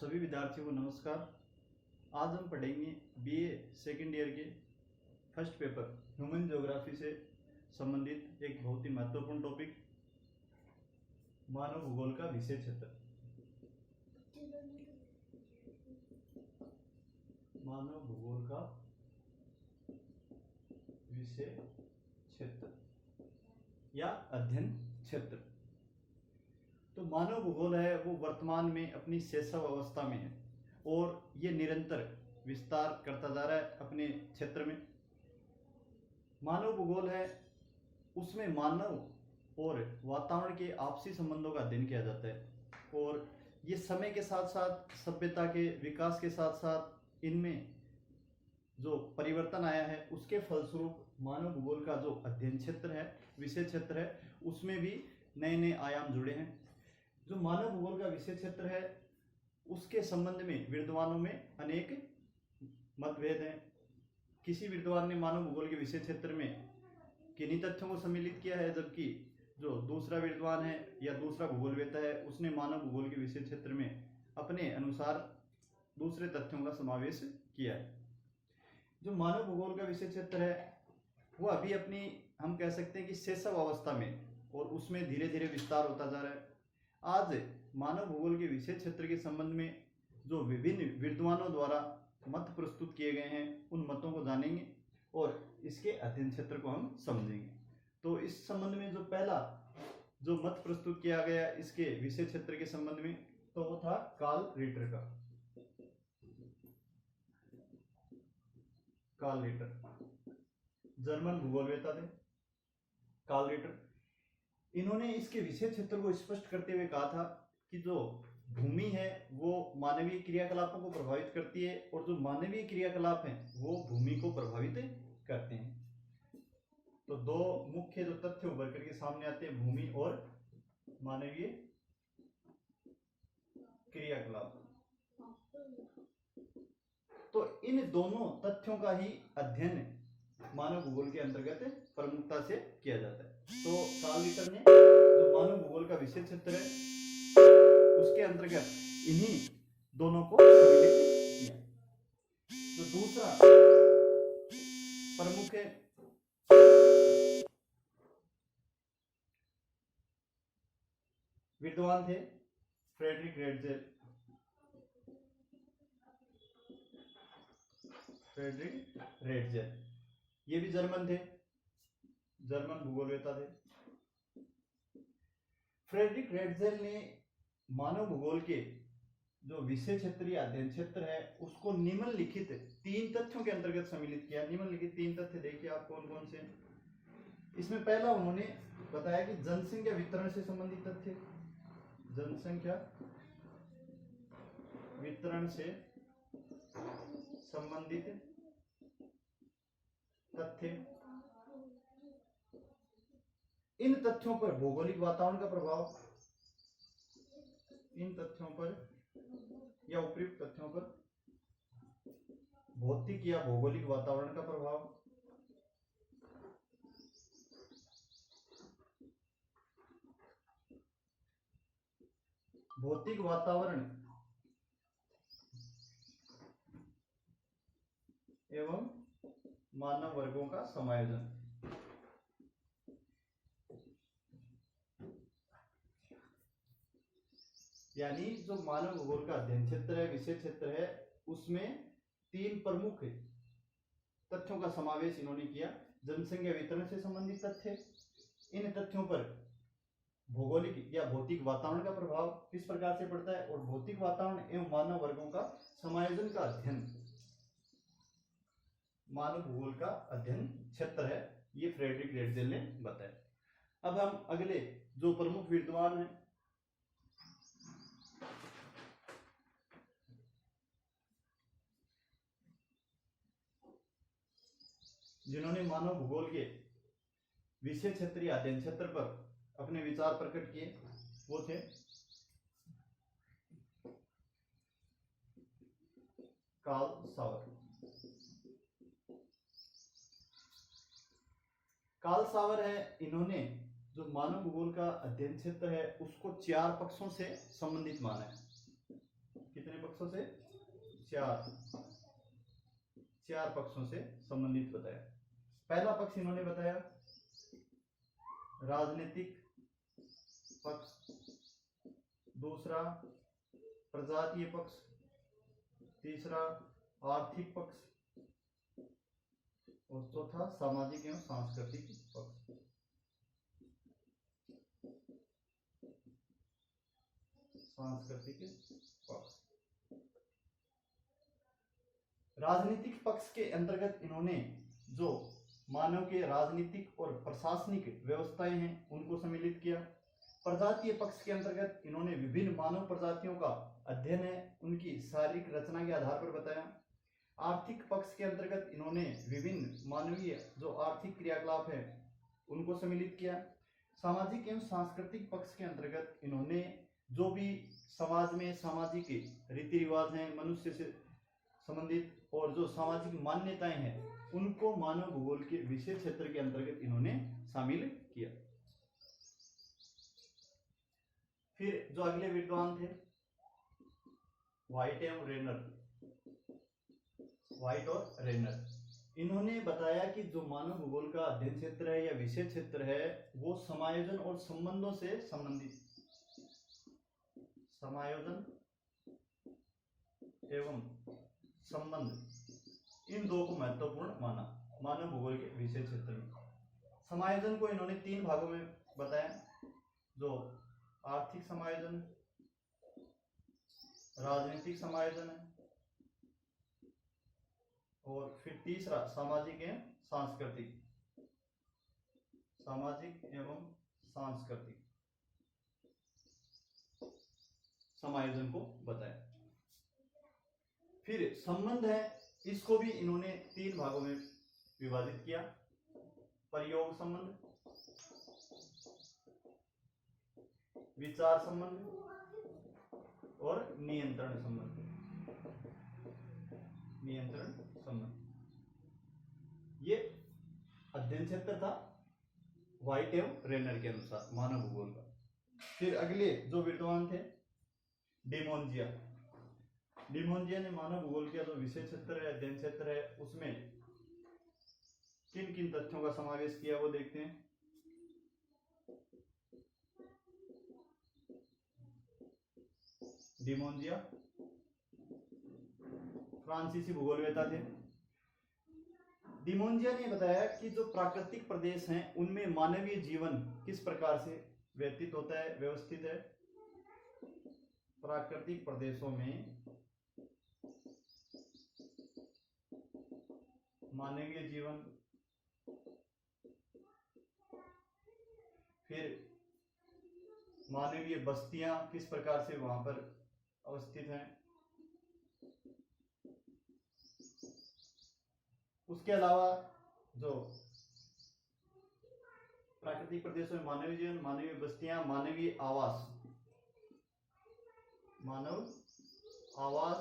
सभी विद्यार्थियों को नमस्कार। आज हम पढ़ेंगे बीए सेकेंड ईयर के फर्स्ट पेपर ह्यूमन ज्योग्राफी से संबंधित एक बहुत ही महत्वपूर्ण टॉपिक मानव भूगोल का विषय क्षेत्र। मानव भूगोल का विषय क्षेत्र या अध्ययन क्षेत्र। तो मानव भूगोल है वो वर्तमान में अपनी शैशव अवस्था में है और ये निरंतर विस्तार करता जा रहा है अपने क्षेत्र में। मानव भूगोल है उसमें मानव और वातावरण के आपसी संबंधों का अध्ययन किया जाता है और ये समय के साथ साथ सभ्यता के विकास के साथ साथ इनमें जो परिवर्तन आया है उसके फलस्वरूप मानव भूगोल का जो अध्ययन क्षेत्र है विषय क्षेत्र है उसमें भी नए नए आयाम जुड़े हैं। जो मानव भूगोल का विषय क्षेत्र है उसके संबंध में विद्वानों में अनेक मतभेद हैं। किसी विद्वान ने मानव भूगोल के विषय क्षेत्र में किन्हीं तथ्यों को सम्मिलित किया है, जबकि जो दूसरा विद्वान है या दूसरा भूगोलवेत्ता है उसने मानव भूगोल के विषय क्षेत्र में अपने अनुसार दूसरे तथ्यों का समावेश किया है। जो मानव भूगोल का विषय क्षेत्र है वो अभी अपनी हम कह सकते हैं कि शैशव अवस्था में और उसमें धीरे धीरे विस्तार होता जा रहा है। आज मानव भूगोल के विषय क्षेत्र के संबंध में जो विभिन्न विद्वानों द्वारा मत प्रस्तुत किए गए हैं उन मतों को जानेंगे और इसके अध्ययन क्षेत्र को हम समझेंगे। तो इस संबंध में जो पहला जो मत प्रस्तुत किया गया इसके विषय क्षेत्र के संबंध में तो वो था कार्ल रिटर का। कार्ल रिटर जर्मन भूगोलवेत्ता थे कार्ल रिटर। इन्होंने इसके विषय क्षेत्र को स्पष्ट करते हुए कहा था कि जो भूमि है वो मानवीय क्रियाकलापों को प्रभावित करती है और जो मानवीय क्रियाकलाप हैं वो भूमि को प्रभावित करते हैं। तो दो मुख्य जो तथ्य उभर करके सामने आते हैं, भूमि और मानवीय क्रियाकलाप। तो इन दोनों तथ्यों का ही अध्ययन मानव भूगोल के अंतर्गत प्रमुखता से किया जाता है। तो कार्ल रिटर ने जो मानव भूगोल का विषय क्षेत्र है उसके अंतर्गत इन्हीं दोनों को सम्मिलित किया। तो दूसरा प्रमुख है विद्वान थे फ्रेडरिक रेटजेल। फ्रेडरिक रेटजेल ये भी जर्मन थे, जर्मन भूगोलवेत्ता थे। फ्रेडरिक रेटजेल ने मानव भूगोल के जो विषय क्षेत्र या अध्ययन क्षेत्र है उसको निम्नलिखित तीन तथ्यों के अंतर्गत सम्मिलित किया। निम्नलिखित तीन तथ्य देखिए आप कौन कौन से। इसमें पहला उन्होंने बताया कि जनसंख्या वितरण से संबंधित तथ्य, जनसंख्या वितरण से संबंधित तथ्य। इन तथ्यों पर भौगोलिक वातावरण का प्रभाव, इन तथ्यों पर या उपयुक्त तथ्यों पर भौतिक या भौगोलिक वातावरण का प्रभाव, भौतिक वातावरण एवं मानव वर्गों का समायोजन। यानी जो मानव भूगोल का अध्ययन क्षेत्र है विषय क्षेत्र है उसमें तीन प्रमुख तथ्यों का समावेश इन्होंने किया। जनसंख्या वितरण से संबंधित तथ्य, इन तथ्यों पर भौगोलिक या भौतिक वातावरण का प्रभाव किस प्रकार से पड़ता है और भौतिक वातावरण एवं मानव वर्गों का समायोजन का अध्ययन मानव भूगोल का अध्ययन क्षेत्र है, ये फ्रेडरिक रेटजेल ने बताया। अब हम अगले जो प्रमुख विद्वान हैं जिन्होंने मानव भूगोल के विषय क्षेत्र या अध्ययन क्षेत्र पर अपने विचार प्रकट किए वो थे कार्ल सावर। कार्ल सावर है इन्होंने जो मानव भूगोल का अध्ययन क्षेत्र है उसको चार पक्षों से संबंधित माना है। कितने पक्षों से? चार पक्षों से संबंधित बताया। पहला पक्ष इन्होंने बताया राजनीतिक पक्ष, दूसरा प्रजातीय पक्ष, तीसरा आर्थिक पक्ष और चौथा सामाजिक एवं सांस्कृतिक पक्ष। सांस्कृतिक पक्ष। राजनीतिक पक्ष के अंतर्गत इन्होंने जो मानव के राजनीतिक और प्रशासनिक व्यवस्थाएं हैं उनको सम्मिलित किया। प्रजातीय पक्ष के अंतर्गत इन्होंने विभिन्न मानव प्रजातियों का अध्ययन है उनकी शारीरिक रचना के आधार पर बताया। आर्थिक पक्ष के अंतर्गत इन्होंने विभिन्न मानवीय जो आर्थिक क्रियाकलाप है उनको सम्मिलित किया। सामाजिक एवं सांस्कृतिक पक्ष के अंतर्गत इन्होंने जो भी समाज में सामाजिक रीति रिवाज हैं मनुष्य से संबंधित और जो सामाजिक मान्यताएं हैं उनको मानव भूगोल के विशेष क्षेत्र के अंतर्गत इन्होंने शामिल किया। फिर जो अगले विद्वान थे व्हाइट एवं रेनर, व्हाइट और रेनर, इन्होंने बताया कि जो मानव भूगोल का अध्ययन क्षेत्र है या विशेष क्षेत्र है वो समायोजन और संबंधों से संबंधित, समायोजन एवं संबंध इन दो को महत्वपूर्ण माना मानव भूगोल के विशेष क्षेत्र में। समायोजन को इन्होंने तीन भागों में बताया, जो आर्थिक समायोजन, राजनीतिक समायोजन है और फिर तीसरा सामाजिक एवं सांस्कृतिक, सामाजिक एवं सांस्कृतिक समायोजन को बताया। फिर संबंध है, इसको भी इन्होंने तीन भागों में विभाजित किया, प्रयोग संबंध, विचार संबंध और नियंत्रण संबंध। नियंत्रण संबंध ये अध्ययन क्षेत्र था व्हाइट एवं रेनर के अनुसार मानव भूगोल का। फिर अगले जो विद्वान थे डिमोंजिया, डिमोंजिया ने मानव भूगोल का जो विशेष क्षेत्र है अध्ययन क्षेत्र है उसमें किन किन तथ्यों का समावेश किया वो देखते हैं। डिमोंजिया फ्रांसीसी भूगोलवेता थे। डिमोंजिया ने बताया कि जो प्राकृतिक प्रदेश हैं उनमें मानवीय जीवन किस प्रकार से व्यतीत होता है, व्यवस्थित है। प्राकृतिक प्रदेशों में मानवीय जीवन, फिर मानवीय बस्तियां किस प्रकार से वहां पर अवस्थित हैं, उसके अलावा जो प्राकृतिक प्रदेशों में मानवीय जीवन, मानवीय बस्तियां, मानवीय आवास, मानव आवास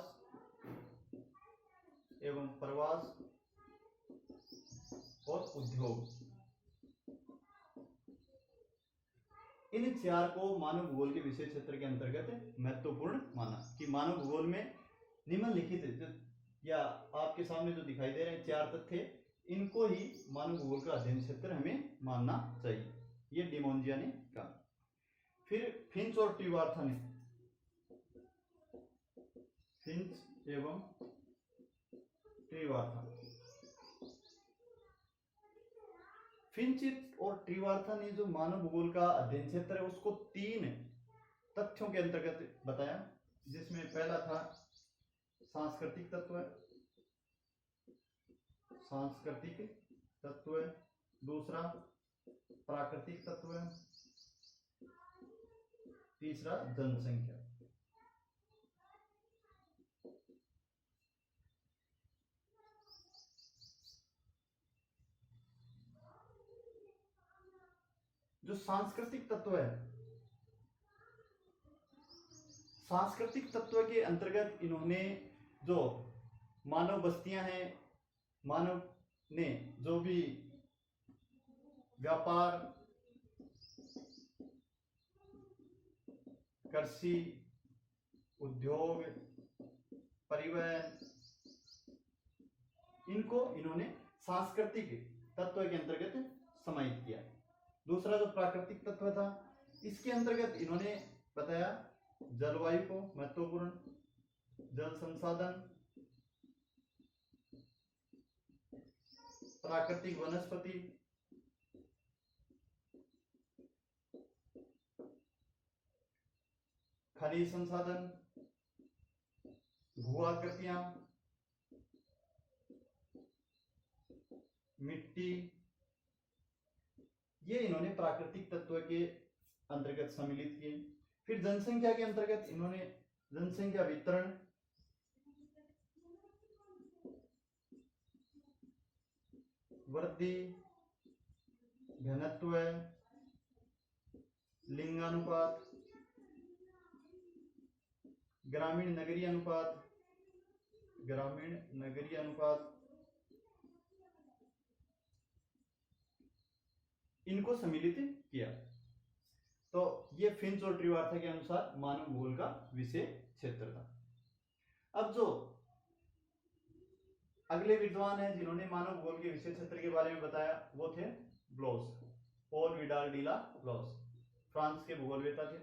एवं प्रवास और उद्योग, इन चार को मानव भूगोल के विशेष क्षेत्र के अंतर्गत महत्वपूर्ण माना कि मानव भूगोल में निम्नलिखित या आपके सामने जो दिखाई दे रहे हैं चार तथ्य, इनको ही मानव भूगोल का अध्ययन क्षेत्र हमें मानना चाहिए, ये डिमोंजिया ने कहा। फिर फिंच और ट्रीवार्था ने, फिंच एवं ट्रीवार्था, फिंच और ट्रीवार्था ने जो मानव भूगोल का अध्ययन क्षेत्र है उसको तीन तथ्यों के अंतर्गत बताया, जिसमें पहला था सांस्कृतिक तत्व, सांस्कृतिक तत्व, दूसरा प्राकृतिक तत्व, तीसरा जनसंख्या। जो सांस्कृतिक तत्व है, सांस्कृतिक तत्व के अंतर्गत इन्होंने जो मानव बस्तियां हैं, मानव ने जो भी व्यापार, कृषि, उद्योग, परिवहन, इनको इन्होंने सांस्कृतिक तत्व के अंतर्गत समाहित किया। दूसरा जो प्राकृतिक तत्व था, इसके अंतर्गत इन्होंने बताया जलवायु को महत्वपूर्ण, जल संसाधन, प्राकृतिक वनस्पति, खनिज संसाधन, भू आकृतियां, मिट्टी, ये इन्होंने प्राकृतिक तत्व के अंतर्गत सम्मिलित किए। फिर जनसंख्या के अंतर्गत इन्होंने जनसंख्या वितरण, वृद्धि, घनत्व, लिंगानुपात, ग्रामीण नगरीय अनुपात, ग्रामीण नगरीय अनुपात, इनको सम्मिलित किया। तो ये फिंच और ट्रिवार्था के अनुसार मानव भूगोल का विषय क्षेत्र था। अब जो अगले विद्वान हैं जिन्होंने मानव भूगोल के विषय क्षेत्र के बारे में बताया, वो थे ब्लोस, पॉल विडाल डी ला ब्लोस, फ्रांस के भूगोलवेत्ता थे।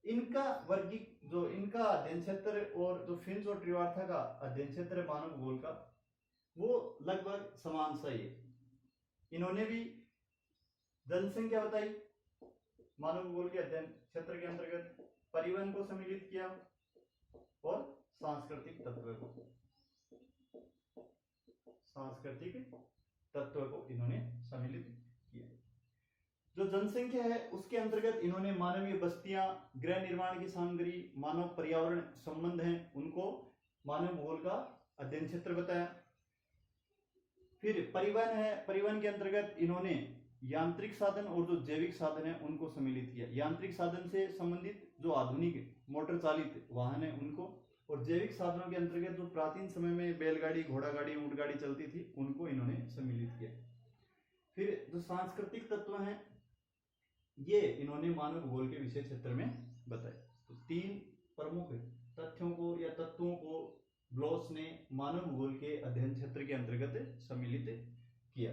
इनका वर्गीक जो इनका अध्ययन क्षेत्र और जो फिंच और ट्रिवार्था का अध्ययन क्षेत्र है मानव भूगोल का, वो लगभग समान सा ही है। इन्होंने भी जनसंख्या बताई, मानव भूगोल के अध्ययन क्षेत्र के अंतर्गत परिवहन को सम्मिलित किया और सांस्कृतिक तत्व को इन्होंने सम्मिलित किया। जो जनसंख्या है उसके अंतर्गत इन्होंने मानवीय बस्तियां, गृह निर्माण की सामग्री, मानव पर्यावरण संबंध हैं, उनको मानव भूगोल का अध्ययन क्षेत्र बताया। फिर परिवहन है, परिवहन के अंतर्गत इन्होंने यांत्रिक साधन और जो जैविक साधन है उनको सम्मिलित किया। यांत्रिक साधन से संबंधित जो आधुनिक मोटर चालित वाहन है उनको, और जैविक साधनों के अंतर्गत जो प्राचीन समय में बैलगाड़ी, घोड़ा गाड़ी, ऊंट गाड़ी चलती थी उनको इन्होंने सम्मिलित किया। फिर जो सांस्कृतिक तत्व हैं ये इन्होंने मानव भूगोल के विषय क्षेत्र में बताए। तो 3 प्रमुख तथ्यों को या तत्वों को ब्लोस ने मानव भूगोल के अध्ययन क्षेत्र के अंतर्गत सम्मिलित किया।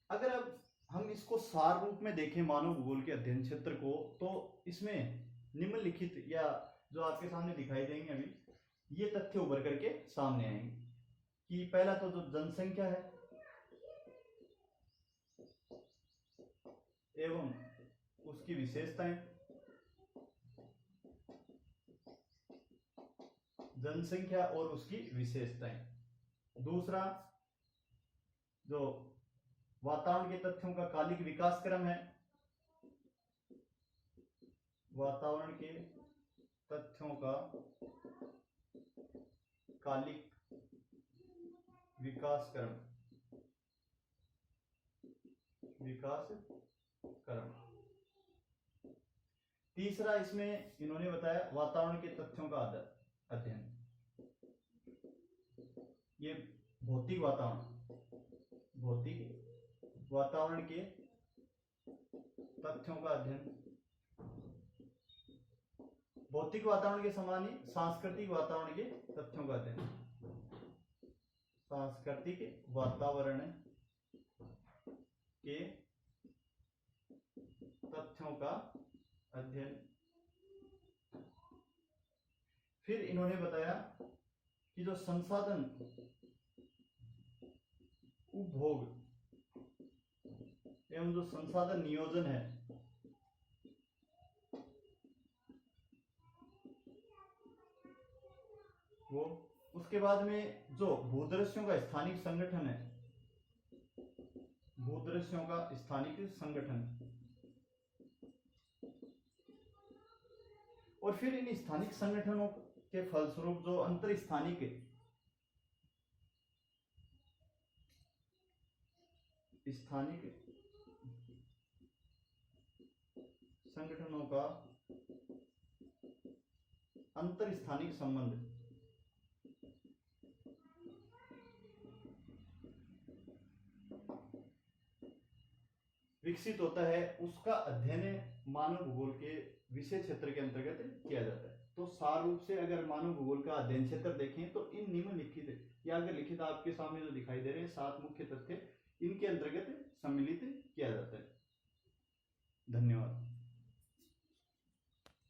अगर अब हम इसको सार रूप में देखें मानव भूगोल के अध्ययन क्षेत्र को, तो इसमें निम्नलिखित या जो आपके सामने दिखाई देंगे अभी, ये तथ्य उभर करके सामने आएंगे कि पहला तो जो जनसंख्या है एवं उसकी विशेषताएं, जनसंख्या और उसकी विशेषताएं। दूसरा, जो वातावरण के तथ्यों का कालिक विकास क्रम है, वातावरण के तथ्यों का कालिक विकास क्रम, तीसरा इसमें इन्होंने बताया वातावरण के तथ्यों का अध्ययन, ये भौतिक वातावरण के तथ्यों का अध्ययन, भौतिक वातावरण के समान ही सांस्कृतिक वातावरण के तथ्यों का अध्ययन, सांस्कृतिक वातावरण के तथ्यों का अध्ययन। फिर इन्होंने बताया कि जो संसाधन उपभोग एवं जो संसाधन नियोजन है वो, उसके बाद में जो भूदृश्यों का स्थानिक संगठन है, भूदृश्यों का स्थानिक संगठन, और फिर इन स्थानिक संगठनों के फलस्वरूप जो अंतर स्थानिक संगठनों का अंतर स्थानिक संबंध, विकसित होता है उसका अध्ययन मानव भूगोल के विषय क्षेत्र के अंतर्गत किया जाता है। तो सार रूप से अगर मानव भूगोल का अध्ययन क्षेत्र देखें तो इन निम्नलिखित या आगे लिखित आपके सामने जो दिखाई दे रहे हैं 7 मुख्य तथ्य, इनके अंतर्गत